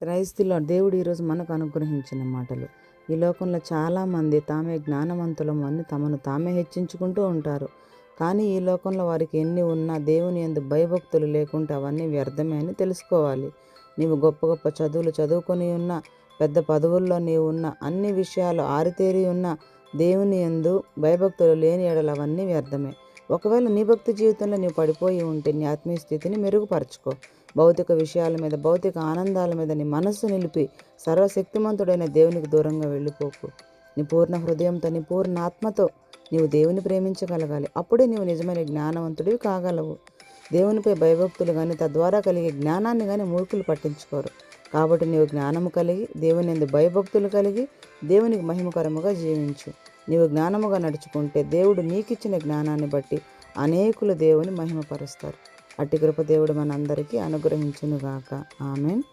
క్రైస్తులో దేవుడు ఈరోజు మనకు అనుగ్రహించిన మాటలు. ఈ లోకంలో చాలామంది తామే జ్ఞానవంతులము అని తమను తామే హెచ్చించుకుంటూ ఉంటారు. కానీ ఈ లోకంలో వారికి ఎన్ని ఉన్నా దేవుని యందు భయభక్తులు లేకుంటే అవన్నీ వ్యర్థమే అని తెలుసుకోవాలి. నీవు గొప్ప గొప్ప చదువులు చదువుకొని ఉన్న, పెద్ద పదవుల్లో నీవు ఉన్న, అన్ని విషయాలు ఆరితేరి ఉన్న దేవుని యందు భయభక్తులు లేని ఎడల అవన్నీ వ్యర్థమే. ఒకవేళ నీ భక్తి జీవితంలో నీవు పడిపోయి ఉంటే నీ ఆత్మీయ స్థితిని మెరుగుపరచుకో. భౌతిక విషయాల మీద, భౌతిక ఆనందాల మీద నీ మనస్సు నిలిపి సర్వశక్తిమంతుడైన దేవునికి దూరంగా వెళ్ళిపోకు. నీ పూర్ణ హృదయంతో, నీ పూర్ణ ఆత్మతో నీవు దేవుని ప్రేమించగలగాలి. అప్పుడే నీవు నిజమైన జ్ఞానవంతుడివి కాగలవు. దేవునిపై భయభక్తులు కానీ, తద్వారా కలిగే జ్ఞానాన్ని కానీ మూర్ఖులు పట్టించుకోరు. కాబట్టి నీవు జ్ఞానము కలిగి, దేవుని యందు భయభక్తులు కలిగి, దేవునికి మహిమకరముగా జీవించు. నీవు జ్ఞానముగా నడుచుకుంటే దేవుడు నీకిచ్చిన జ్ఞానాన్ని బట్టి అనేకులు దేవుని మహిమపరుస్తారు. అట్టి కృప దేవుడు మనందరికీ అనుగ్రహించునుగాక. ఆమెన్.